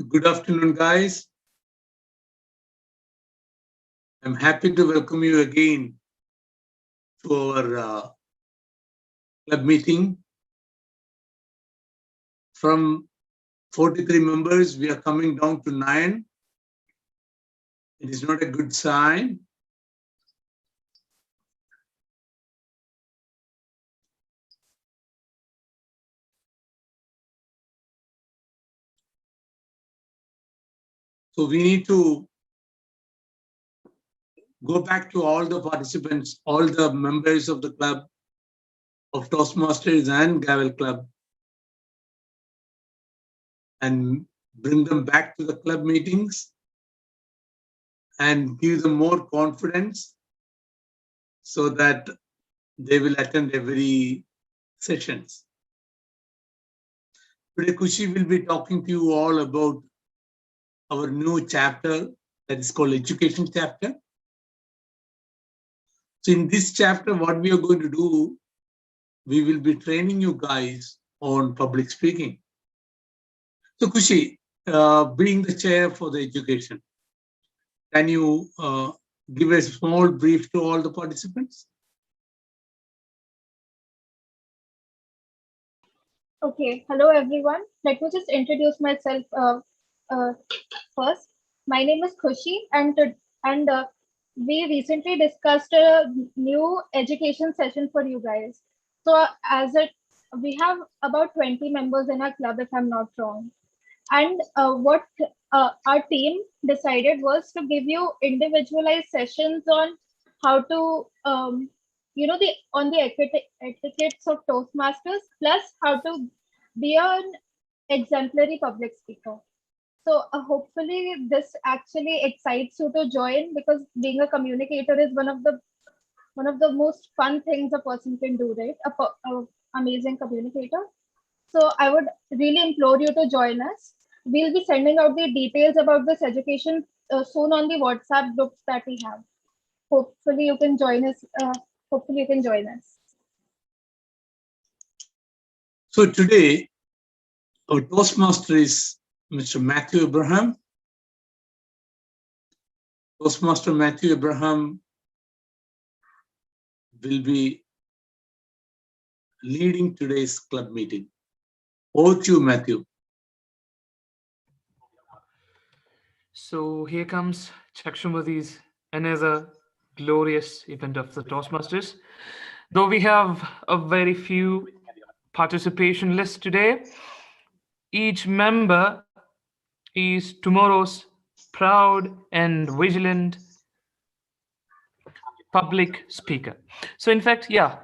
Good afternoon, guys. I'm happy to welcome you again to our club meeting. From 43 members, we are coming down to 9. It is not a good sign. So we need to go back to all the participants, all the members of the club, of Toastmasters and Gavel Club, and bring them back to the club meetings and give them more confidence so that they will attend every sessions. Today, Kushi will be talking to you all about our new chapter that is called Education chapter. So in this chapter, what we are going to do, we will be training you guys on public speaking. So Kushi, being the chair for the education, can you give a small brief to all the participants? Okay, hello everyone. Let me just introduce myself first. My name is Khushi, and we recently discussed a new education session for you guys. So we have about 20 members in our club, if I'm not wrong. And what our team decided was to give you individualized sessions on how to, the etiquettes of Toastmasters, plus how to be an exemplary public speaker. So hopefully this actually excites you to join, because being a communicator is one of the most fun things a person can do, right? A amazing communicator. So I would really implore you to join us. We'll be sending out the details about this education soon on the WhatsApp groups that we have. Hopefully you can join us. Hopefully you can join us. So today, our Toastmaster is Mr. Matthew Abraham. Toastmaster Matthew Abraham will be leading today's club meeting. Over to you, Matthew. So here comes Chakshumathi's another glorious event of the Toastmasters. Though we have a very few participation list today, each member is tomorrow's proud and vigilant public speaker. So in fact, yeah,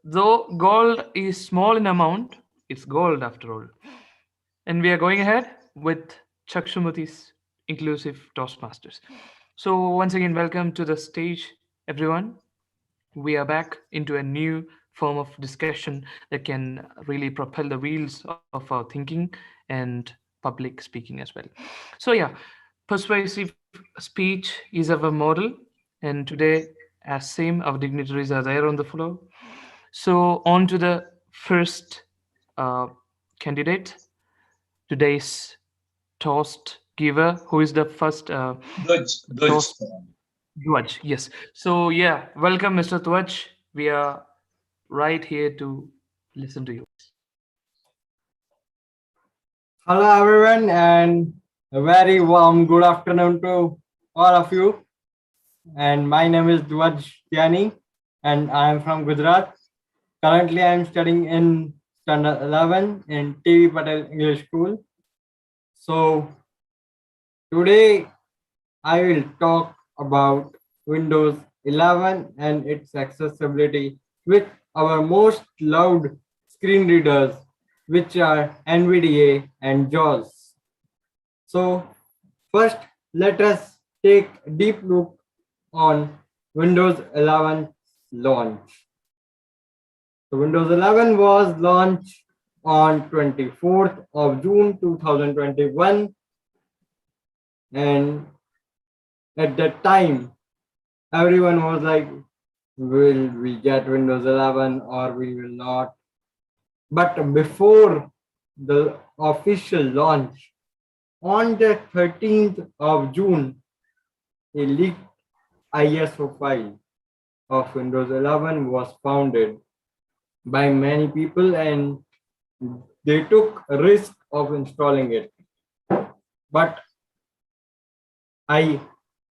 though gold is small in amount, it's gold after all. And we are going ahead with Chakshumathi's inclusive Toastmasters. So once again, welcome to the stage, everyone. We are back into a new form of discussion that can really propel the wheels of our thinking and public speaking as well. So yeah, persuasive speech is our model, and today, as same, our dignitaries are there on the floor. So on to the first uh, candidate, today's toast giver, who is the first toast Dwaj. Yes. So yeah, welcome, Mr. Dwaj. We are right here to listen to you. Hello, everyone, and a very warm good afternoon to all of you. And my name is Dwaj Tiani, and I am from Gujarat. Currently, I am studying in standard 11 in TV Patel English School. So, today I will talk about Windows 11 and its accessibility with our most loved screen readers, which are NVDA and JAWS. So first, let us take a deep look on Windows 11 launch. So Windows 11 was launched on 24th of June 2021, and at that time everyone was like, will we get Windows 11 or we will not? But before the official launch, on the 13th of June, a leaked ISO file of Windows 11 was founded by many people, and they took a risk of installing it. But I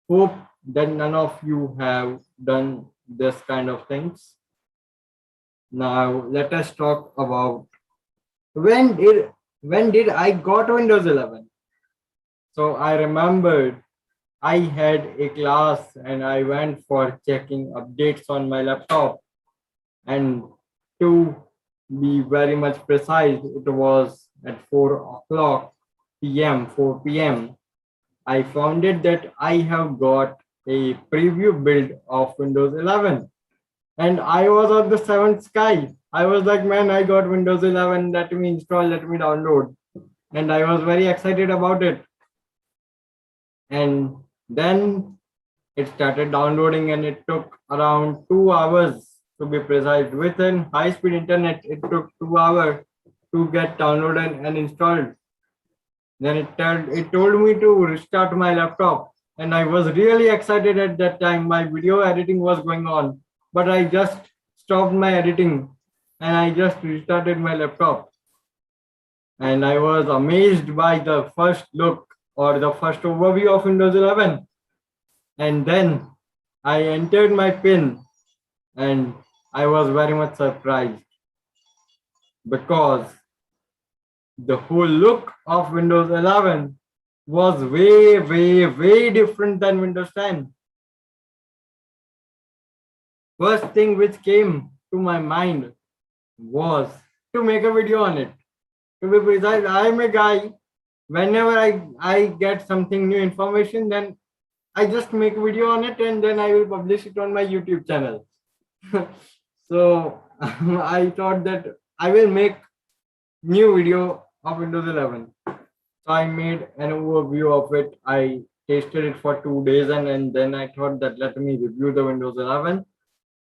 hope that none of you have done this kind of things. Now let us talk about when did I got Windows 11. So I remembered I had a class and I went for checking updates on my laptop, and to be very much precise, it was at 4 p.m. 4 p.m. I found it that I have got a preview build of Windows 11, and I was on the seventh sky. I was like, man, I got Windows 11, let me install, let me download. And I was very excited about it. And then it started downloading, and it took around 2 hours to be precise. Within high-speed internet, it took 2 hours to get downloaded and installed. Then it told me to restart my laptop, and I was really excited at that time. My video editing was going on, but I just stopped my editing and I just restarted my laptop. And I was amazed by the first look or the first overview of Windows 11. And then I entered my PIN, and I was very much surprised because the whole look of Windows 11 was way, way, way different than Windows 10. First thing which came to my mind was to make a video on it. To be precise, I'm a guy, whenever I get something new information, then I just make a video on it and then I will publish it on my YouTube channel. So I thought that I will make new video of Windows 11. So I made an overview of it. I tasted it for 2 days, and then I thought that let me review the Windows 11.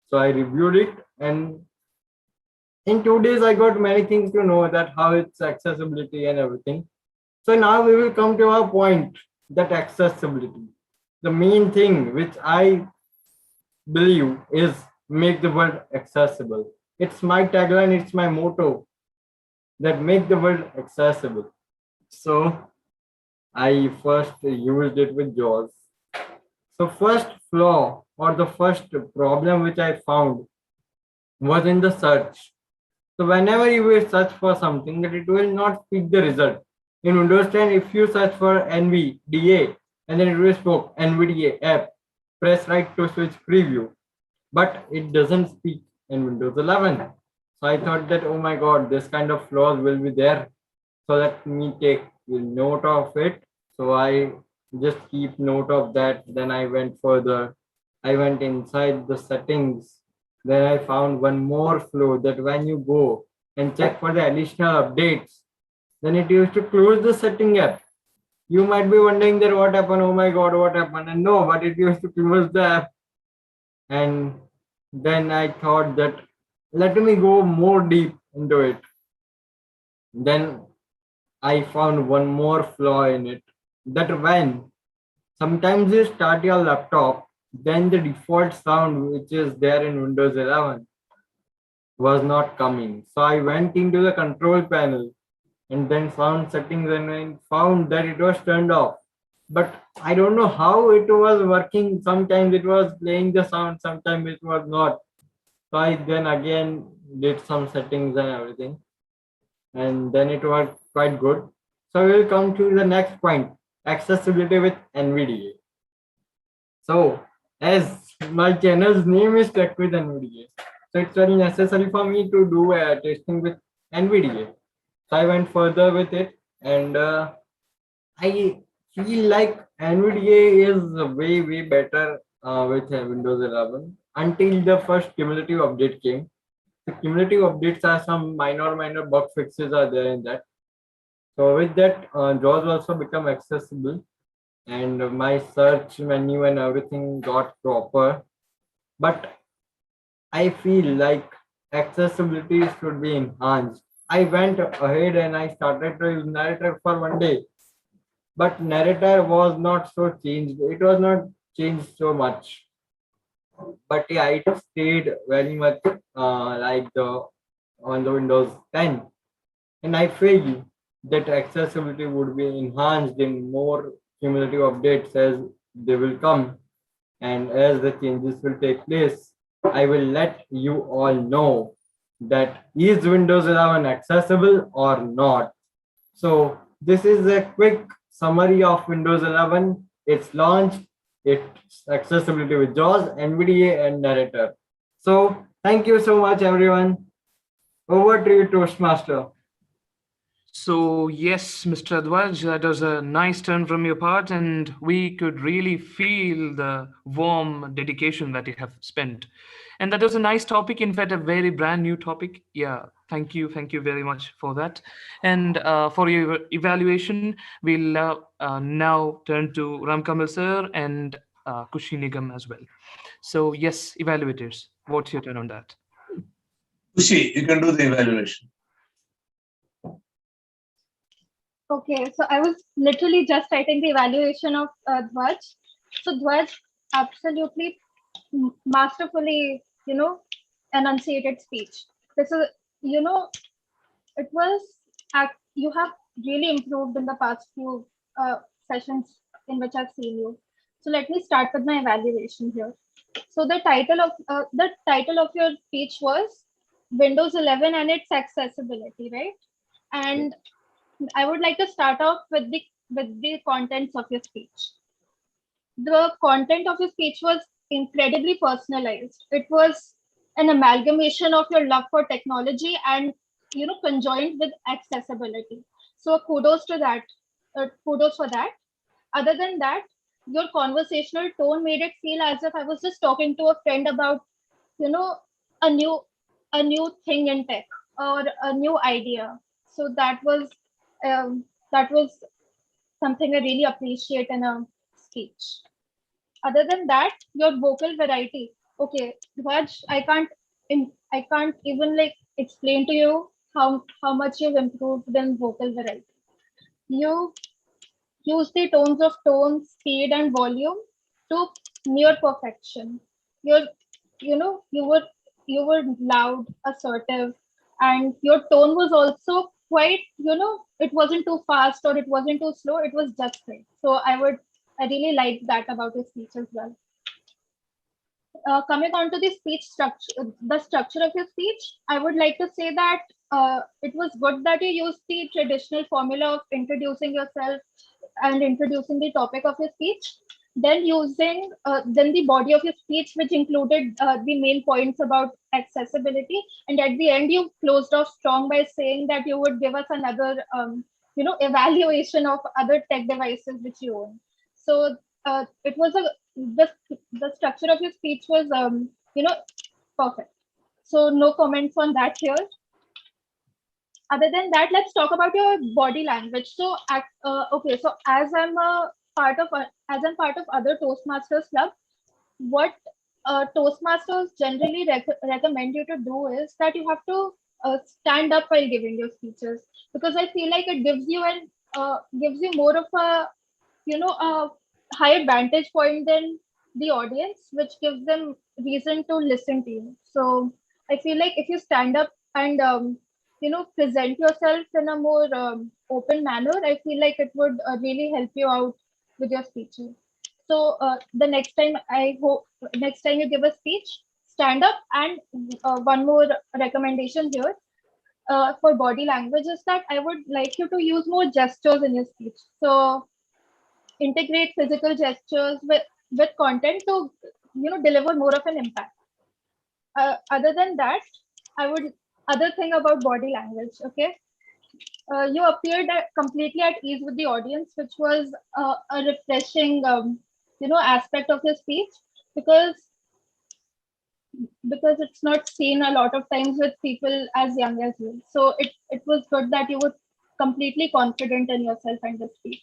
So I reviewed it, and in 2 days I got many things to know, that how its accessibility and everything. So now we will come to our point, that accessibility. The main thing which I believe is make the world accessible. It's my tagline, it's my motto, that make the world accessible. So I first used it with JAWS. So first flaw or the first problem which I found was in the search. So whenever you will search for something, that it will not pick the result. In Windows 10, if you search for NVDA and then it will spoke NVDA app, press right to switch preview, but it doesn't speak in Windows 11. So I thought that, oh my God, this kind of flaws will be there. So let me take note of it. So I just keep note of that. Then I went further. I went inside the settings. Then I found one more flaw, that when you go and check for the additional updates, then it used to close the setting app. You might be wondering that what happened, oh my God, what happened? And no, but it used to close the app. And then I thought that let me go more deep into it. Then I found one more flaw in it, that when sometimes you start your laptop, then the default sound which is there in Windows 11 was not coming. So I went into the control panel and then sound settings, and I found that it was turned off. But I don't know how it was working. Sometimes it was playing the sound, sometimes it was not. So I then again did some settings and everything, and then it was quite good. So we'll come to the next point, accessibility with NVDA. So as my channel's name is Tech with NVDA, so it's very necessary for me to do a testing with NVDA. So I went further with it, and I feel like NVDA is way, way better with Windows 11 until the first cumulative update came. The cumulative updates are some minor bug fixes are there in that. So with that, JAWS also become accessible, and my search menu and everything got proper. But I feel like accessibility should be enhanced. I went ahead and I started to use narrator for 1 day. but narrator was not so changed. It was not changed so much. But yeah, it stayed very much like the on the Windows 10. And I feel that accessibility would be enhanced in more cumulative updates as they will come and as the changes will take place. I will let you all know that is Windows 11 accessible or not. So this is a quick summary of Windows 11. It's launched, its accessibility with JAWS, NVDA, and narrator. So thank you so much, everyone. Over to you, Toastmaster. So yes, Mr. Advaj, that was a nice turn from your part, and we could really feel the warm dedication that you have spent. And that was a nice topic, in fact, a very brand new topic. Yeah, thank you very much for that. And for your evaluation, we'll now turn to Ram Kamal sir and Kushi Nigam as well. So yes, evaluators, what's your turn on that? Kushi, you can do the evaluation. Okay, so I was literally just writing the evaluation of Dwaj. So Dwaj absolutely masterfully, enunciated speech. This is, you know, it was, you have really improved in the past few sessions in which I've seen you. So let me start with my evaluation here. So the title of your speech was Windows 11 and its accessibility, right? And I would like to start off with the contents of your speech. The content of your speech was incredibly personalized. It was an amalgamation of your love for technology and conjoined with accessibility. So kudos to that. Kudos for that. Other than that, your conversational tone made it feel as if I was just talking to a friend about you know a new a new thing in tech or a new idea. So that was something I really appreciate in a speech. Other than that, your vocal variety. Okay, Raj, I can't even like explain to you how much you've improved in vocal variety. You use the tones of tone, speed, and volume to near perfection. You're, you were loud, assertive, and your tone was also quite, it wasn't too fast or it wasn't too slow. It was just right. So I really like that about your speech as well. Coming on to the speech structure, the structure of your speech, I would like to say that it was good that you used the traditional formula of introducing yourself and introducing the topic of your speech, then the body of your speech, which included the main points about accessibility, and at the end you closed off strong by saying that you would give us another evaluation of other tech devices which you own. So it was the structure of your speech was perfect. So no comments on that here. Other than that, let's talk about your body language. So okay, so as I'm part of other Toastmasters club, what Toastmasters generally recommend you to do is that you have to stand up while giving your speeches, because I feel like it gives you more of a a higher vantage point than the audience, which gives them reason to listen to you. So I feel like if you stand up and present yourself in a more open manner, I feel like it would really help you out with your speeches. So next time you give a speech, stand up. And one more recommendation here for body language is that I would like you to use more gestures in your speech. So integrate physical gestures with content to deliver more of an impact. Other than that, I would other thing about body language. Okay, you appeared completely at ease with the audience, which was a refreshing aspect of your speech, because it's not seen a lot of times with people as young as you. So it was good that you were completely confident in yourself and the speech.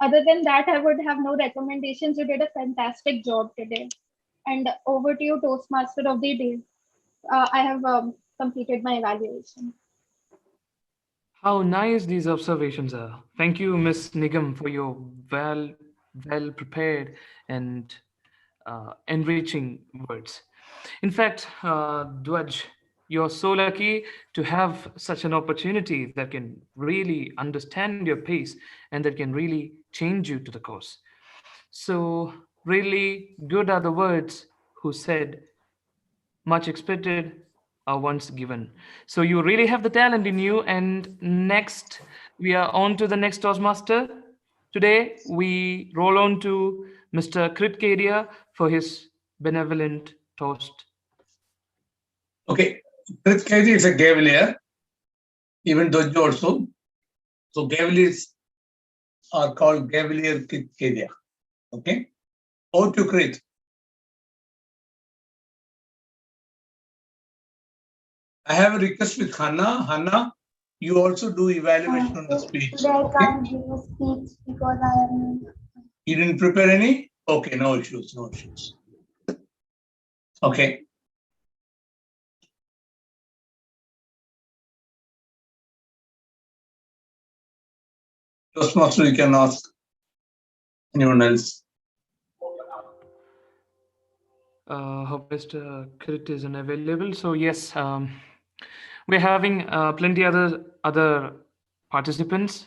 Other than that, I would have no recommendations. You did a fantastic job today. And over to you, Toastmaster of the day. I have completed my evaluation. How nice these observations are. Thank you, Miss Nigam, for your well prepared and enriching words. In fact, Dwaj, you're so lucky to have such an opportunity that can really understand your pace and that can really change you to the course. So, really good are the words who said, much expected are once given. So you really have the talent in you. And next, we are on to the next Toastmaster. Today, we roll on to Mr. Krit Kedia for his benevolent toast. Okay, Chris Katie is a Gavelier, even Dodge also. So Gaveliers are called Gavelier Kadia. Okay, over to Chris. I have a request with Hannah. Hannah, you also do evaluation on the speech. Today I Okay? can't give a speech because I am. You didn't prepare any? Okay, no issues, no issues. Okay. Toastmaster, you can ask anyone else. Hope Mr. Krit is unavailable. So yes, we're having plenty other participants,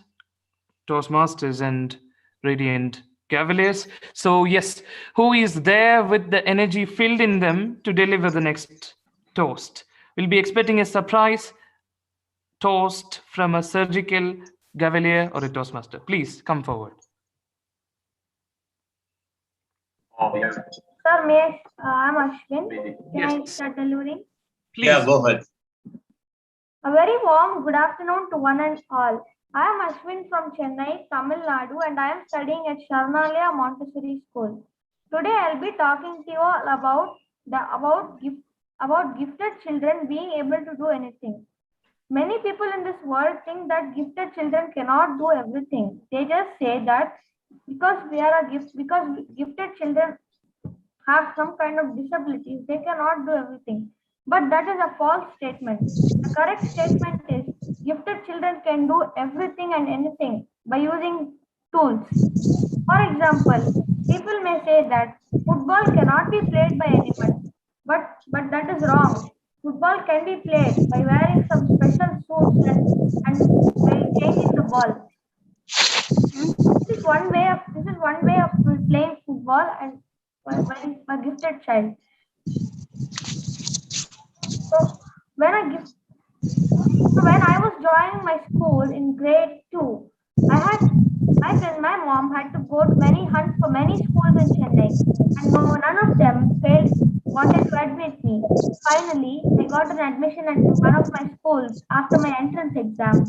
Toastmasters and Radiant Cavaliers. So yes, who is there with the energy filled in them to deliver the next toast? We'll be expecting a surprise toast from a surgical Cavalier or a Toastmaster. Please come forward. Sir, I'm Ashwin. Can I Yes, start delivering? please. Yeah, go ahead. A very warm good afternoon to one and all. I am Ashwin from Chennai, Tamil Nadu, and I am studying at Sharnalaya Montessori School. Today, I'll be talking to you all about gifted children being able to do anything. Many people in this world think that gifted children cannot do everything. They just say that because gifted children have some kind of disabilities, they cannot do everything. But that is a false statement. The correct statement is gifted children can do everything and anything by using tools. For example, people may say that football cannot be played by anyone, but that is wrong. Football can be played by wearing some special suits and by changing the ball. This is one way of playing football and by a gifted child. So when I gift, so when I was joining my school in grade two, I had my mom had to go to many hunts for many schools in Chennai, and no none of them failed wanted to admit me. Finally, I got an admission at one of my schools after my entrance exam.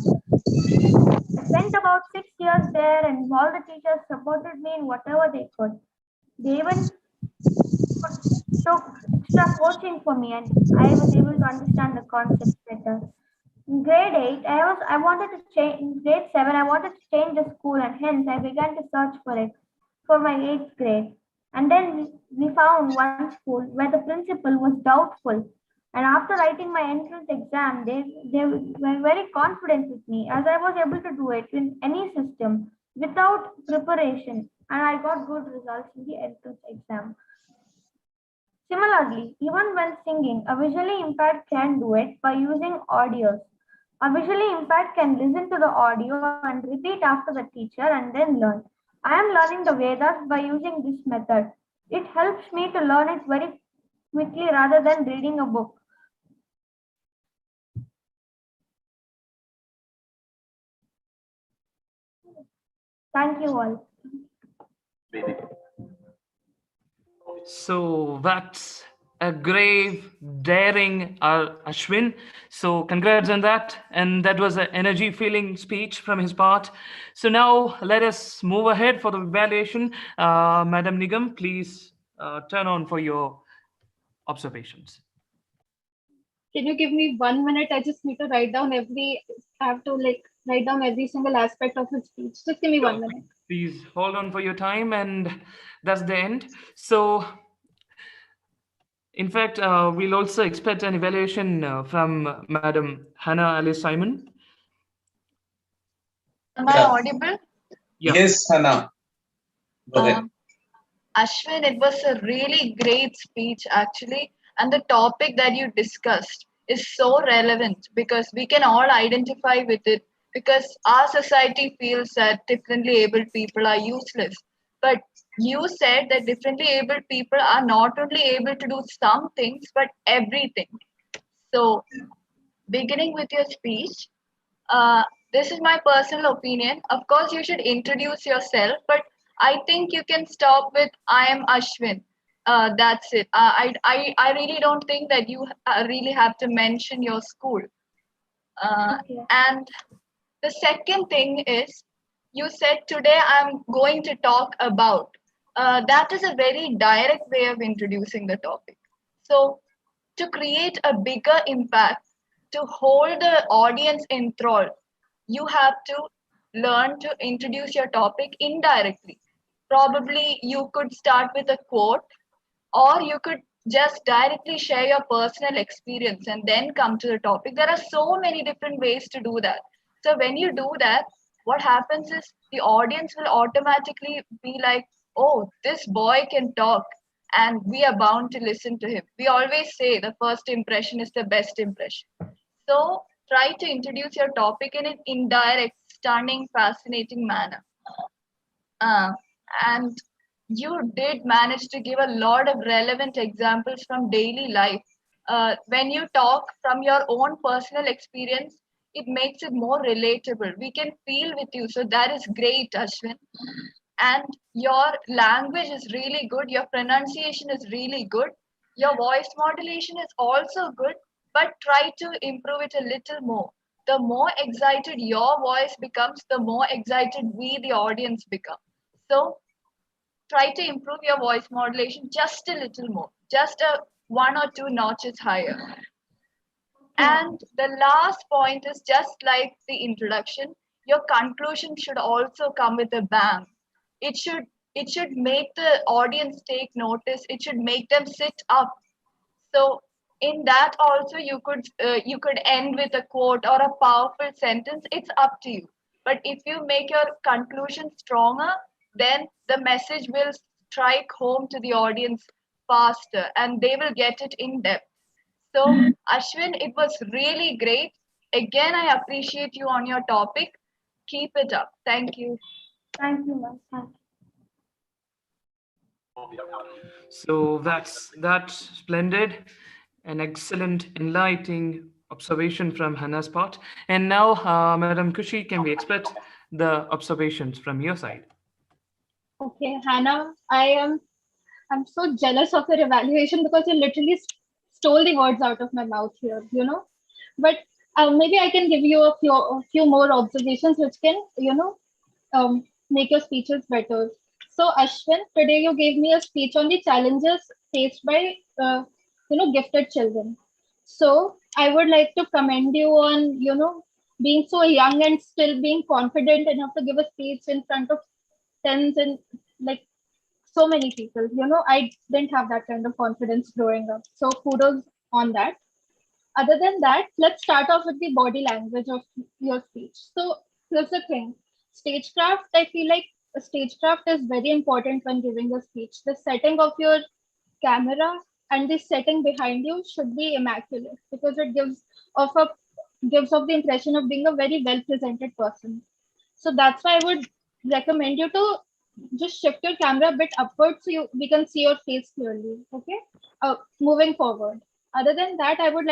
I spent about 6 years there, and all the teachers supported me in whatever they could. They even took extra coaching for me, and I was able to understand the concepts better. In grade 8, I wanted to change. In grade 7, I wanted to change the school, and hence I began to search for it for my 8th grade. And then we found one school where the principal was doubtful. And after writing my entrance exam, they were very confident with me as I was able to do it in any system without preparation. And I got good results in the entrance exam. Similarly, even when singing, a visually impaired can do it by using audios. A visually impaired can listen to the audio and repeat after the teacher and then learn. I am learning the Vedas by using this method. It helps me to learn it very quickly rather than reading a book. Thank you all. So that's a grave, daring Ashwin. So congrats on that. And that was an energy filling speech from his part. So now let us move ahead for the evaluation. Madam Nigam, please turn on for your observations. Can you give me 1 minute? I just need to write down I have to write down every single aspect of his speech. Just give me 1 minute. Please hold on for your time, and that's the end. So in fact, we'll also expect an evaluation from Madam Hannah Alice Simon. Am I audible? Yeah. Yes, Hannah. Go ahead. Ashwin, it was a really great speech actually, and the topic that you discussed is so relevant because we can all identify with it because our society feels that differently abled people are useless. But you said that differently abled people are not only able to do some things but everything. So, beginning with your speech, uh, this is my personal opinion. Of course, you should introduce yourself, but I think you can stop with "I am Ashwin." That's it. I really don't think that you really have to mention your school. Okay. And the second thing is, you said today I'm going to talk about. That is a very direct way of introducing the topic. So, to create a bigger impact, to hold the audience enthralled, you have to learn to introduce your topic indirectly. Probably you could start with a quote, or you could just directly share your personal experience and then come to the topic. There are so many different ways to do that. So when you do that, what happens is the audience will automatically be like, oh, this boy can talk, and we are bound to listen to him. We always say the first impression is the best impression. So try to introduce your topic in an indirect, stunning, fascinating manner. Uh, and you did manage to give a lot of relevant examples from daily life. When you talk from your own personal experience, it makes it more relatable. We can feel with you. So that is great, Ashwin. And your language is really good. Your pronunciation is really good. Your voice modulation is also good, but try to improve it a little more. The more excited your voice becomes, the more excited we, the audience, become. So try to improve your voice modulation just a little more, just a one or two notches higher. And the last point is just like the introduction, your conclusion should also come with a bang. It should make the audience take notice. It should make them sit up. So in that also you could end with a quote or a powerful sentence. It's up to you. But if you make your conclusion stronger, then the message will strike home to the audience faster and they will get it in depth. So Ashwin, it was really great. Again, I appreciate you on your topic. Keep it up. Thank you. Thank you, ma'am. Thank you. So that's splendid, an excellent, enlightening observation from Hannah's part. And now, Madam Kushi, can we expect the observations from your side? Okay, Hannah, I'm so jealous of your evaluation because you literally stole the words out of my mouth here. But maybe I can give you a few more observations which can, make your speeches better. So, Ashwin, today you gave me a speech on the challenges faced by, gifted children. So, I would like to commend you on, being so young and still being confident enough to give a speech in front of tens and like so many people. I didn't have that kind of confidence growing up. So, kudos on that. Other than that, let's start off with the body language of your speech. So here's the thing. Stagecraft, I feel like stagecraft is very important when giving a speech. The setting of your camera and the setting behind you should be immaculate because it gives off the impression of being a very well presented person. So that's why I would recommend you to just shift your camera a bit upward so we can see your face clearly. Okay. Moving forward. Other than that, I would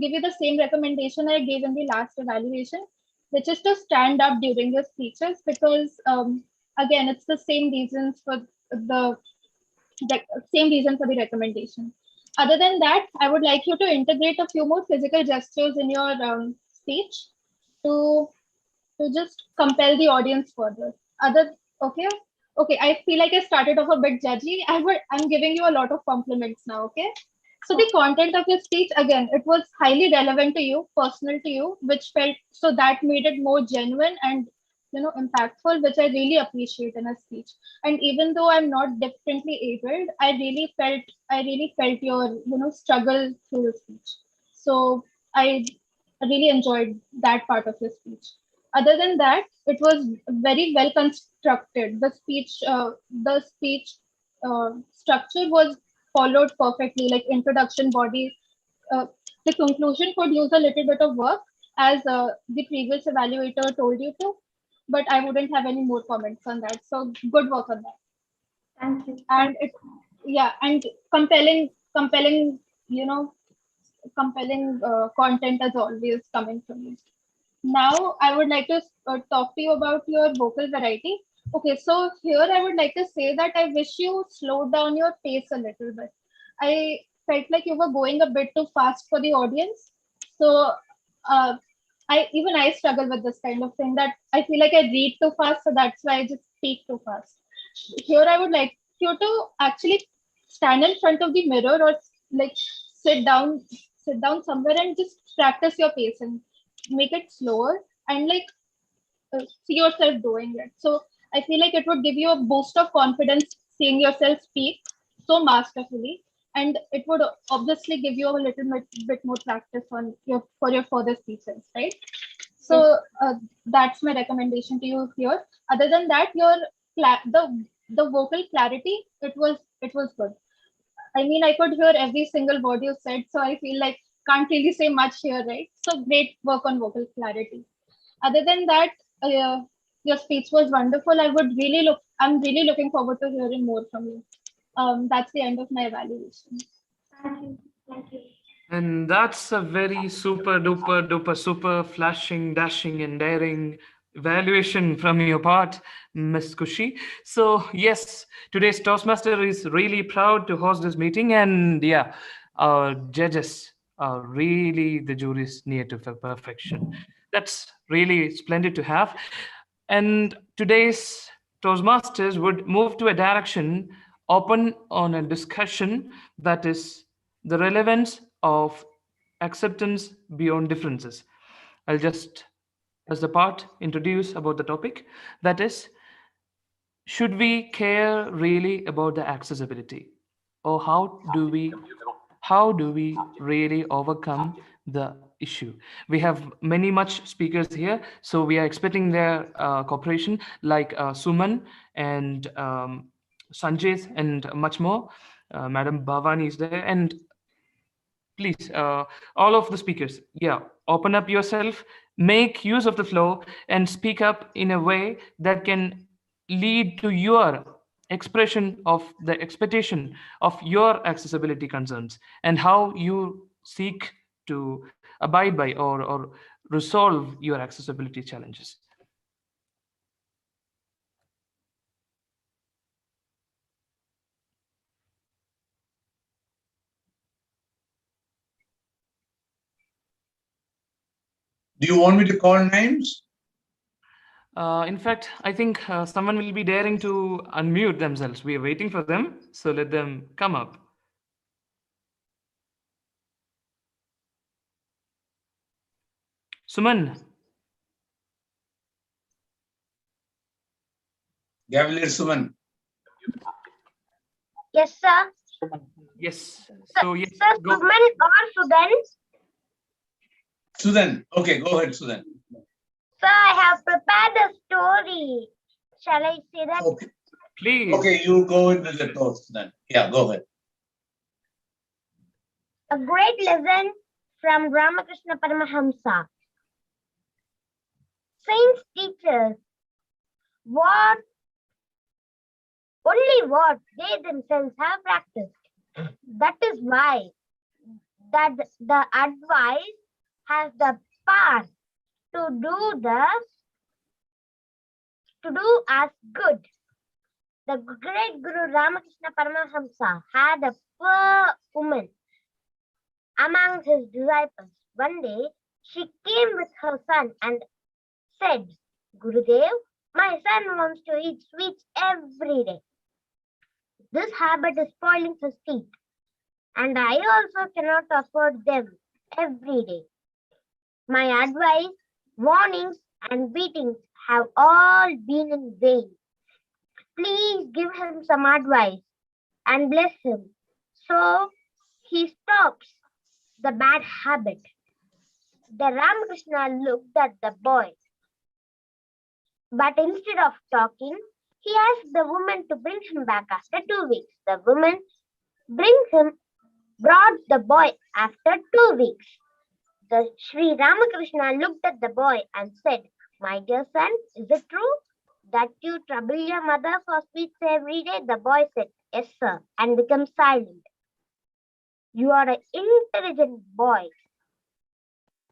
give you the same recommendation I gave in the last evaluation, which is to stand up during your speeches because again, it's the the same reason for the recommendation. Other than that, I would like you to integrate a few more physical gestures in your speech to just compel the audience further. Other okay, okay. I feel like I started off a bit judgy. I'm giving you a lot of compliments now. Okay. So the content of your speech again, it was highly relevant to you, personal to you, which felt so that made it more genuine and impactful, which I really appreciate in a speech. And even though I'm not differently abled, I really felt your struggle through the speech. So I really enjoyed that part of your speech. Other than that, it was very well constructed. The speech structure was followed perfectly, like introduction, body. Uh, the conclusion could use a little bit of work, as the previous evaluator told you to, but I wouldn't have any more comments on that. So good work on that. Thank you. And it, yeah, and compelling, you know, compelling content as always coming from you. Now, I would like to talk to you about your vocal variety. Okay, so here I would like to say that I wish you slowed down your pace a little bit. I felt like you were going a bit too fast for the audience. So, uh, I struggle with this kind of thing, that I feel like I read too fast, so that's why I just speak too fast. Here, I would like you to actually stand in front of the mirror, or like sit down somewhere and just practice your pace and make it slower, and like see yourself doing it. So I feel like it would give you a boost of confidence seeing yourself speak so masterfully, and it would obviously give you a little bit more practice on your for your further speeches, right? So that's my recommendation to you here. Other than that, the vocal clarity, it was good. I mean, I could hear every single word you said, so I feel like can't really say much here, right? So great work on vocal clarity. Other than that, your speech was wonderful. I'm really looking forward to hearing more from you. That's the end of my evaluation. Thank you. Thank you. And that's a very super duper duper super flashing, dashing, and daring evaluation from your part, Miss Kushi. So, yes, today's Toastmaster is really proud to host this meeting. And yeah, our judges are really the jury's near to perfection. That's really splendid to have. And today's Toastmasters would move to a direction open on a discussion that is the relevance of acceptance beyond differences. I'll just, as the part, introduce about the topic. That is, should we care really about the accessibility, or how do we really overcome the issue? We have many much speakers here, so we are expecting their cooperation, like Suman and Sanjay and much more. Madam Bhavani is there, and please, all of the speakers, yeah, open up yourself, make use of the flow, and speak up in a way that can lead to your expression of the expectation of your accessibility concerns, and how you seek to abide by, or resolve your accessibility challenges. Do you want me to call names? In fact, I think someone will be daring to unmute themselves. We are waiting for them, so let them come up. Suman. Gavel Suman. Yes, sir. Yes. So yes, Sir, go. Suman or Sudan? Sudan. Okay, go ahead, Sudan. Sir, I have prepared a story. Shall I say that? Okay. Please. Okay, you go into the toast then. Yeah, go ahead. A great lesson from Ramakrishna Paramahamsa. Saints teachers only what they themselves have practiced. That is why that the advice has the power to do as good. The great Guru Ramakrishna Paramahamsa had a poor woman among his disciples. One day, she came with her son and said, Gurudev, my son wants to eat sweets every day. This habit is spoiling his teeth, and I also cannot afford them every day. My advice, warnings, and beatings have all been in vain. Please give him some advice and bless him so he stops the bad habit. The Ramakrishna looked at the boy But instead of talking, he asked the woman to bring him back after 2 weeks. The woman brought the boy after 2 weeks. The Sri Ramakrishna looked at the boy and said, "My dear son, is it true that you trouble your mother for sweets every day?" The boy said, "Yes, sir," and became silent. "You are an intelligent boy.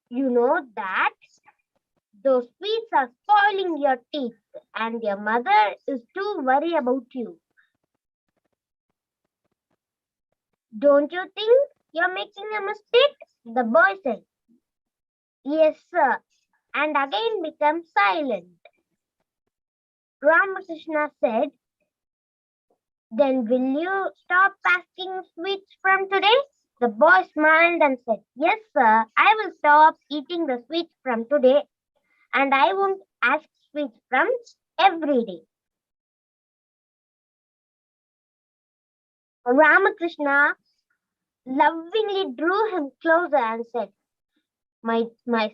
You know that those sweets are spoiling your teeth, and your mother is too worried about you. Don't you think you're making a mistake?" The boy said, "Yes, sir," and again became silent. Ramakrishna said, "Then will you stop asking sweets from today?" The boy smiled and said, "Yes, sir, I will stop eating the sweets from today, and I won't ask sweets from every day." Ramakrishna lovingly drew him closer and said, My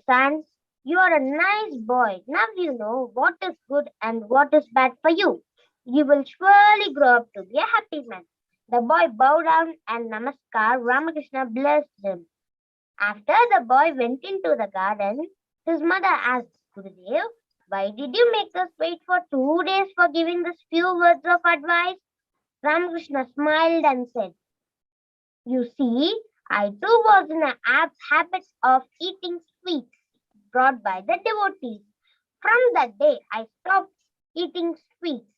son, you are a nice boy. Now you know what is good and what is bad for you. You will surely grow up to be a happy man." The boy bowed down and namaskar. Ramakrishna blessed him. After the boy went into the garden, his mother asked, "Gurudev, why did you make us wait for 2 days for giving this few words of advice?" Ramakrishna smiled and said, "You see, I too was in a habit of eating sweets brought by the devotees. From that day, I stopped eating sweets.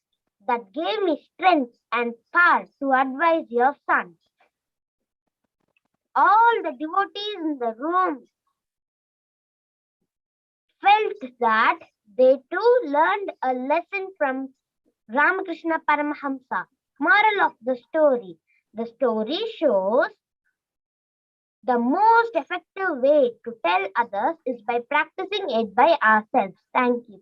That gave me strength and power to advise your son." All the devotees in the room felt that they too learned a lesson from Ramakrishna Paramahamsa. Moral of the story. The story shows the most effective way to tell others is by practicing it by ourselves. Thank you.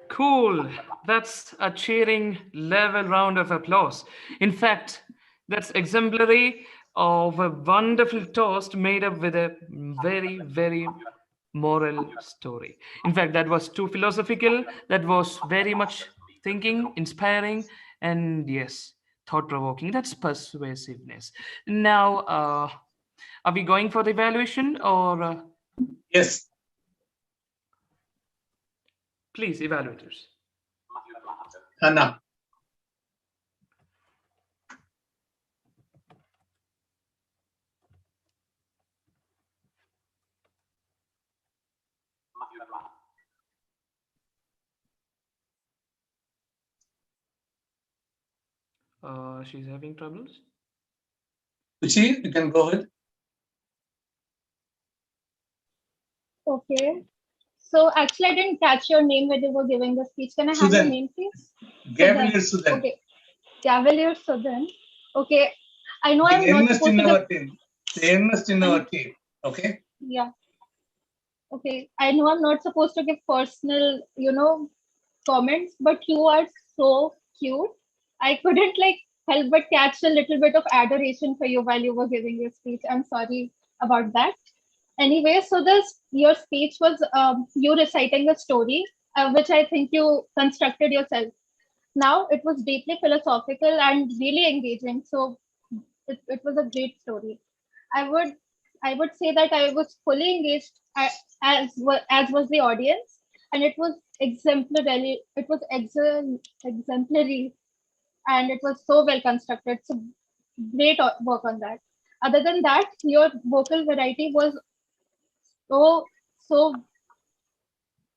Cool. That's a cheering level round of applause. In fact, that's exemplary of a wonderful toast made up with a very, very moral story. In fact, that was too philosophical. That was very much thinking, inspiring, and yes, thought provoking. That's persuasiveness. Now, are we going for the evaluation or Yes. please, evaluators? Hannah. She's having troubles. Kushi, you can go ahead. Okay. So actually, I didn't catch your name when you were giving the speech. Can I have your Sudan. name, please? Gavel Sudan. Sudan. Okay. Cavalier Sudan. Okay. I know The I'm not youngest supposed in to our give. team. The youngest in our team. Okay. Yeah. Okay. I know I'm not supposed to give personal, comments, but you are so cute. I couldn't help but catch a little bit of adoration for you while you were giving your speech. I'm sorry about that. Anyway, so this your speech was you reciting a story, which I think you constructed yourself. Now it was deeply philosophical and really engaging. So it was a great story. I would I would say that I was fully engaged as was the audience, and it was exemplary. It was exemplary, and it was so well constructed. So great work on that. Other than that, your vocal variety was so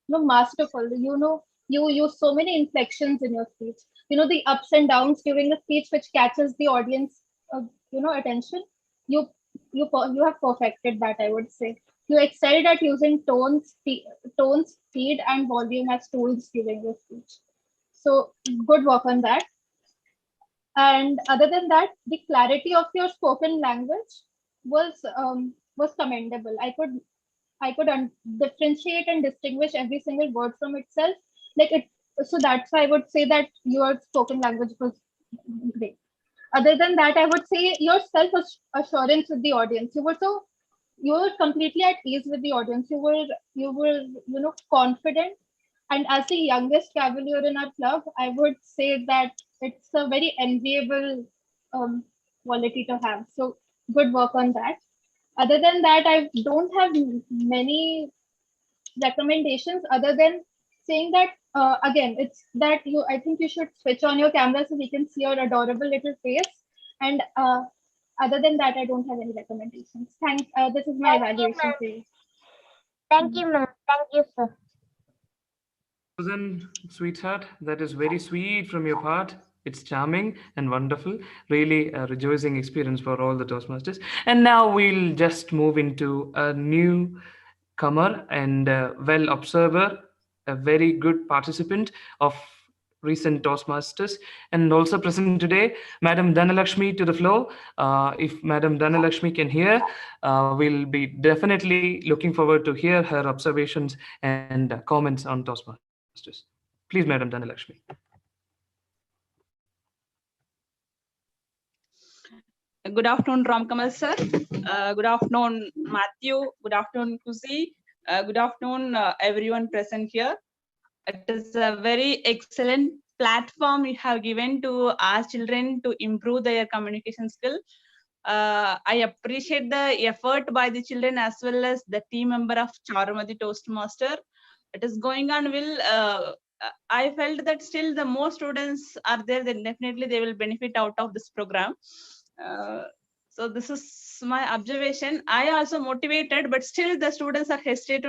masterful. You use so many inflections in your speech. The ups and downs during the speech, which catches the audience attention. You you you have perfected that, I would say. You excelled at using tone, speed, and volume as tools during your speech. So good work on that. And other than that, the clarity of your spoken language was commendable. I could differentiate and distinguish every single word from itself. Like it, so that's why I would say that your spoken language was great. Other than that, I would say your self assurance with the audience. You were so were completely at ease with the audience. You were confident. And as the youngest cavalier in our club, I would say that it's a very enviable um, quality to have. So good work on that. Other than that, I don't have many recommendations other than saying that again, it's that you. I think you should switch on your camera so we can see your adorable little face. And other than that, I don't have any recommendations. Thanks. This is my Thank you, evaluation ma'am. for you. Thank you, ma'am. Thank you, sir. Susan, sweetheart, that is very sweet from your part. It's charming and wonderful. Really a rejoicing experience for all the Toastmasters. And now we'll just move into a new comer and well observer, a very good participant of recent Toastmasters, and also present today, Madam Dhanalakshmi to the floor. If Madam Dhanalakshmi can hear, we'll be definitely looking forward to hear her observations and comments on Toastmasters. Please, Madam Dhanalakshmi. Good afternoon, Ramkamal sir. Good afternoon, Matthew. Good afternoon, Kusi. Good afternoon, everyone present here. It is a very excellent platform you have given to our children to improve their communication skill. I appreciate the effort by the children as well as the team member of Chakshumathi Toastmaster. It is going on well. I felt that still the more students are there, then definitely they will benefit out of this program. So this is my observation. I also motivated, but still the students are hesitate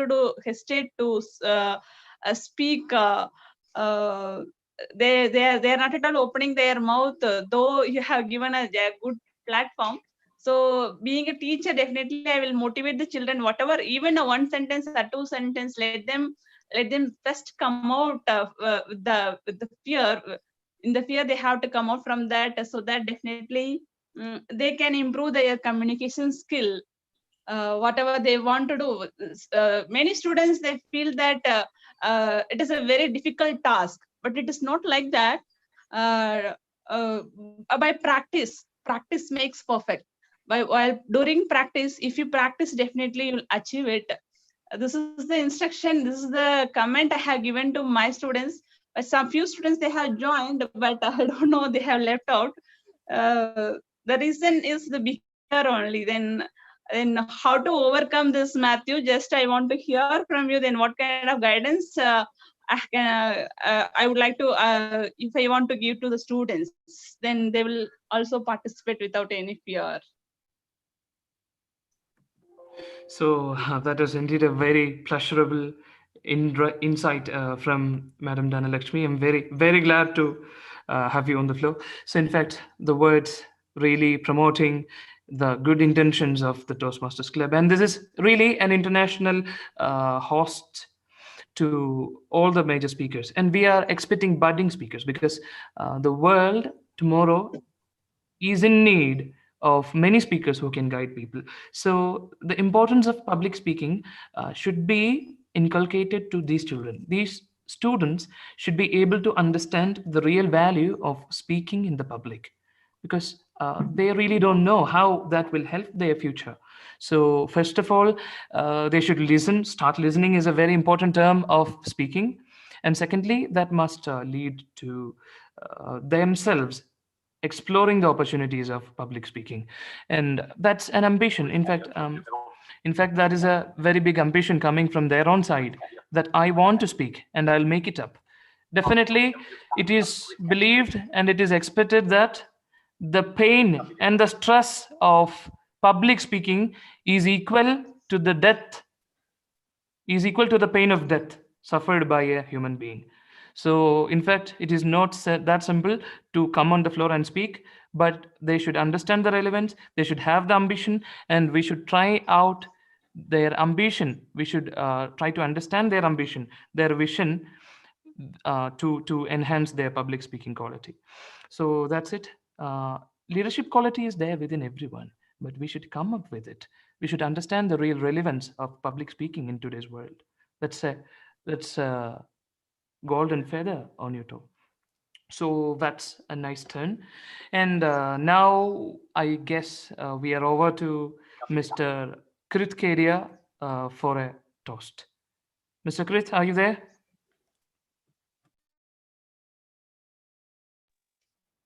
to speak. They are not at all opening their mouth, though you have given a good platform. So being a teacher, definitely I will motivate the children. Whatever, even a one sentence or two sentence, let them first come out with the fear. In the fear, they have to come out from that, so that definitely they can improve their communication skill. Whatever they want to do. Many students, they feel that it is a very difficult task, but it is not like that. By practice makes perfect. While during practice, if you practice, definitely you'll achieve it. This is the instruction, this is the comment I have given to my students. But some few students, they have joined, but I don't know, they have left out. The reason is the behavior only. Then how to overcome this, Matthew? Just I want to hear from you. Then what kind of guidance I would like to, if I want to give to the students, then they will also participate without any fear. So that is indeed a very pleasurable insight from Madam Dhanalakshmi. I'm very, very glad to have you on the floor. So in fact, the words really promoting the good intentions of the Toastmasters Club. And this is really an international host to all the major speakers. And we are expecting budding speakers because the world tomorrow is in need of many speakers who can guide people. So the importance of public speaking should be inculcated to these children. These students should be able to understand the real value of speaking in the public because they really don't know how that will help their future. So first of all, they should listen. Start listening is a very important term of speaking. And secondly, that must lead to themselves exploring the opportunities of public speaking, and that's an ambition. In fact that is a very big ambition coming from their own side, that I want to speak and I'll make it up. Definitely it is believed and it is expected that the pain and the stress of public speaking is equal to the death is equal to the pain of death suffered by a human being. So, in fact, it is not that simple to come on the floor and speak, but they should understand the relevance, they should have the ambition, and we should try out their ambition. We should try to understand their ambition, their vision, to enhance their public speaking quality. So that's it. Leadership quality is there within everyone, but we should come up with it. We should understand the real relevance of public speaking in today's world. That's a golden feather on your toe. So that's a nice turn. And now I guess we are over to Mr. Krit Kedia for a toast. Mr. Krit, are you there?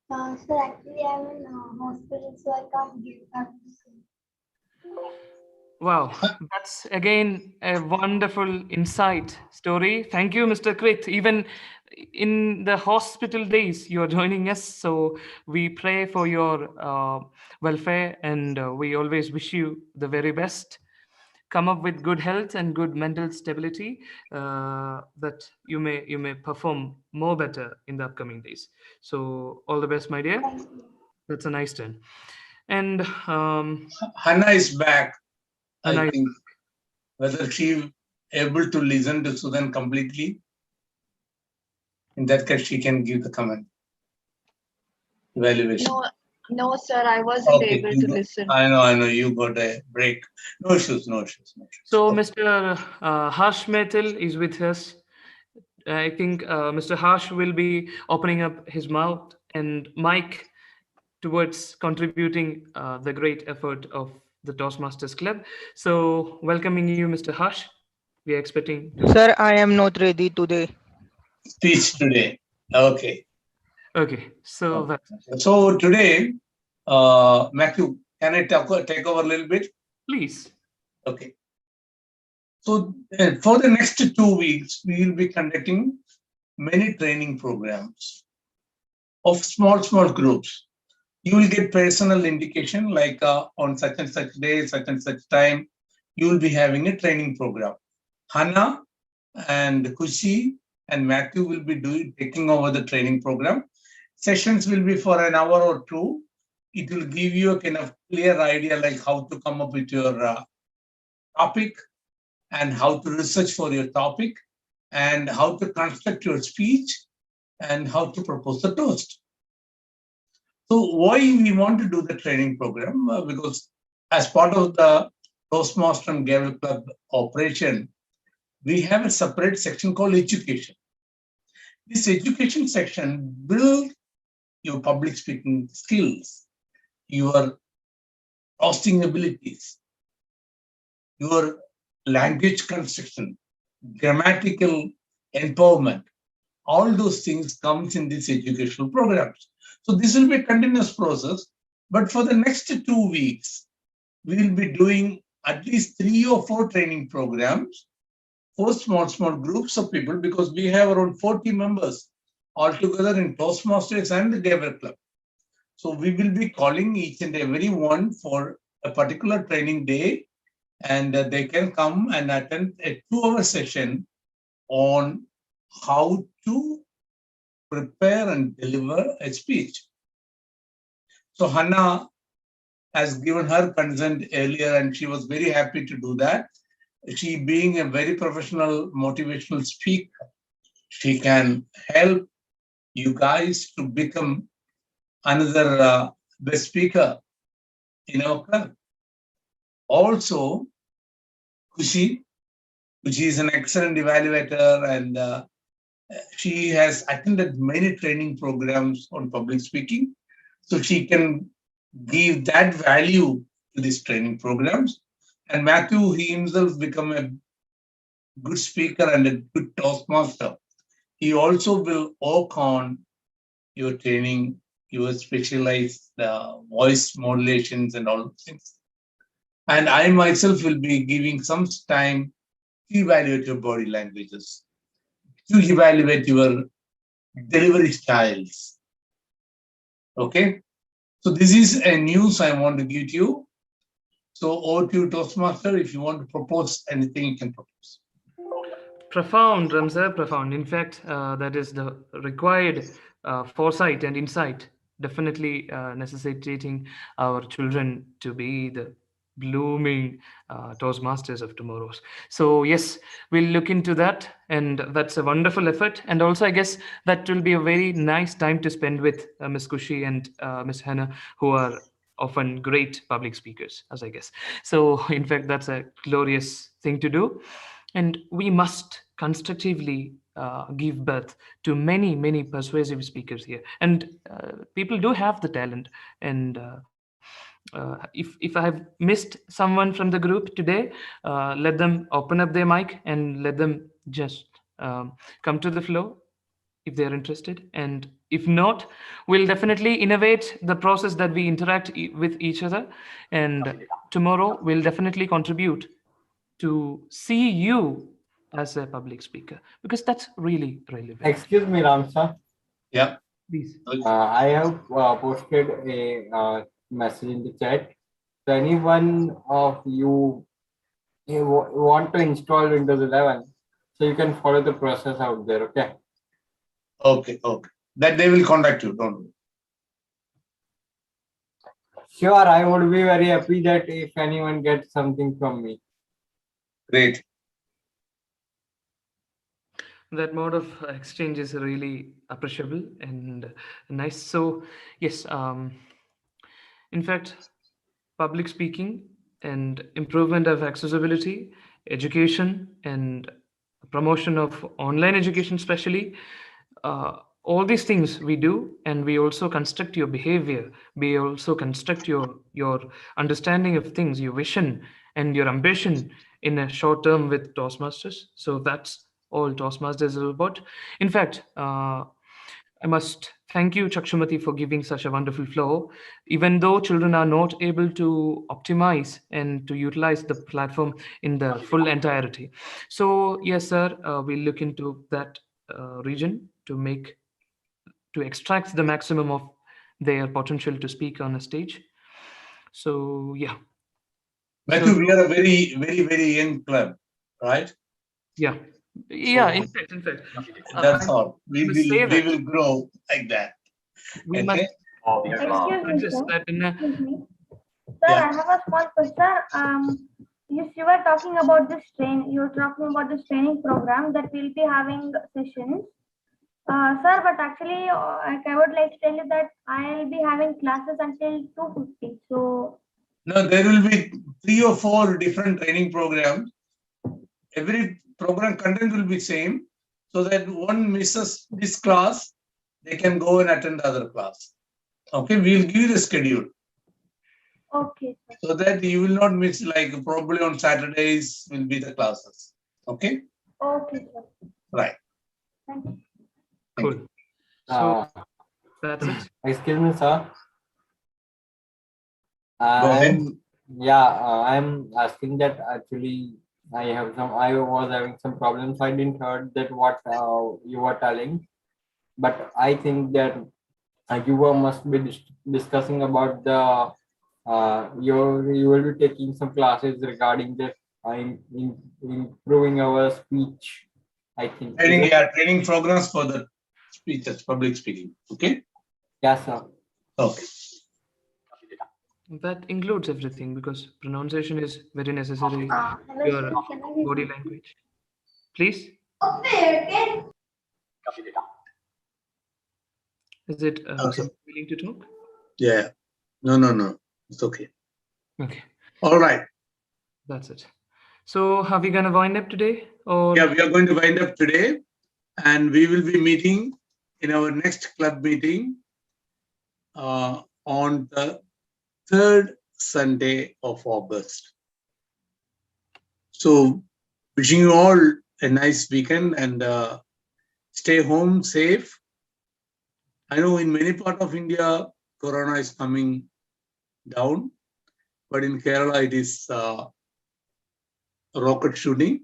Sir, actually, I'm in hospital, so I can't give up. Wow, that's again a wonderful insight story. Thank you, Mr. Krit. Even in the hospital days, you're joining us. So we pray for your welfare, and we always wish you the very best. Come up with good health and good mental stability, that you may perform more better in the upcoming days. So all the best, my dear. Thank you. That's a nice turn. And Hannah is back. a I nice think whether she able to listen to Sudan completely. In that case, she can give the comment evaluation. No, sir, I wasn't Okay, able you to go- listen. I know. You got a break. No issues. So Okay. Mr. Harsh Metal is with us. I think Mr. Harsh will be opening up his mouth and mic towards contributing the great effort of the Toastmasters Club. So welcoming you, Mr. Harsh. We are expecting to. Sir, I am not ready today. Speech today. Okay. Okay, so that. So today, Matthew, can I take over a little bit? Please. Okay. So for the next 2 weeks, we will be conducting many training programs of small groups. You will get personal indication like on such and such day, such and such time, you will be having a training program. Hannah and Kushi and Matthew will be taking over the training program. Sessions will be for an hour or two. It will give you a kind of clear idea like how to come up with your topic and how to research for your topic and how to construct your speech and how to propose the toast. So why we want to do the training program? Because as part of the Toastmaster and Gavel Club operation, we have a separate section called education. This education section builds your public speaking skills, your hosting abilities, your language construction, grammatical empowerment. All those things comes in these educational programs. So this will be a continuous process, but for the next 2 weeks, we will be doing at least 3 or 4 training programs for small groups of people because we have around 40 members altogether in Toastmasters and the Gavel Club. So we will be calling each and every one for a particular training day, and they can come and attend a 2-hour session on how to prepare and deliver a speech. So Hannah has given her consent earlier and she was very happy to do that. She being a very professional motivational speaker, she can help you guys to become another best speaker in our club. Also, Kushi is an excellent evaluator and she has attended many training programs on public speaking. So she can give that value to these training programs. And Matthew, he himself become a good speaker and a good Toastmaster. He also will work on your training, your specialized voice modulations and all those things. And I myself will be giving some time to evaluate your body languages, to evaluate your delivery styles. Okay? So this is a news I want to give to you. So over to you, Toastmaster. If you want to propose anything, you can propose. Profound, Ramsar, profound. In fact, that is the required foresight and insight, definitely necessitating our children to be the blooming Toastmasters of tomorrow's. So yes, we'll look into that, and that's a wonderful effort. And also, I guess that will be a very nice time to spend with Miss Kushi and Miss Hannah, who are often great public speakers, as I guess. So in fact, that's a glorious thing to do. And we must constructively give birth to many persuasive speakers here. And people do have the talent, and If I have missed someone from the group today, let them open up their mic and let them just come to the floor if they are interested. And if not, we'll definitely innovate the process that we interact with each other. And tomorrow we'll definitely contribute to see you as a public speaker, because that's really relevant. Excuse me, Ramsa. Yeah. Please. I have posted a message in the chat. So anyone of you want to install Windows 11, so you can follow the process out there. Okay. Okay. That they will contact you. Don't worry. Sure, I would be very happy that if anyone gets something from me. Great. That mode of exchange is really appreciable and nice. So yes, in fact, public speaking and improvement of accessibility, education, and promotion of online education especially, all these things we do, and we also construct your behavior, we also construct your understanding of things, your vision and your ambition in a short term with Toastmasters. So that's all Toastmasters is about. In fact, I must thank you, Chakshumathi, for giving such a wonderful flow. Even though children are not able to optimize and to utilize the platform in the full entirety. So yes, sir, we'll look into that region to extract the maximum of their potential to speak on a stage. So yeah. Matthew, we are a very, very, very young club, right? Yeah. Yeah, in fact. That's all. We must say that. will grow like that. We Okay? must Excuse me, just sir. that in a, Excuse me. Sir, Yeah. I have a small question. You were talking about this you were talking about this training program that we'll be having sessions. Sir, but actually, I would like to tell you that I'll be having classes until 2:50. So No, there will be 3 or 4 different training programs. Every program content will be same, so that one misses this class, they can go and attend the other class. Okay, we'll give you the schedule. okay, sir. So that you will not miss, like probably on Saturdays will be the classes. Okay? Okay, sir. Right. Thank you. cool. So that's it. Excuse me, sir. Go ahead. I'm asking that actually I was having some problems. I didn't heard that what you were telling, but I think that you must be discussing about the you will be taking some classes regarding this improving our speech. I think. Training programs for the speeches, public speaking. Okay? Yes, sir. Okay. That includes everything, because pronunciation is very necessary. Hello, Your sir, can I body language. Please. Is it someone willing to talk? Yeah. No. It's okay. Okay. All right. That's it. So are we gonna wind up today? Or Yeah, we are going to wind up today, and we will be meeting in our next club meeting on the 3rd Sunday of August. So wishing you all a nice weekend, and stay home safe. I know in many parts of India, Corona is coming down, but in Kerala it is rocket shooting.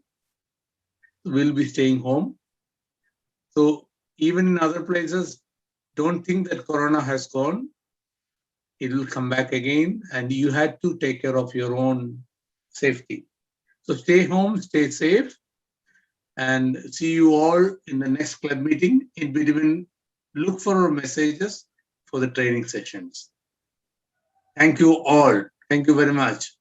We'll be staying home. So even in other places, don't think that Corona has gone. It will come back again, and you had to take care of your own safety. So stay home, stay safe, and see you all in the next club meeting. In between, look for our messages for the training sessions. Thank you all. Thank you very much.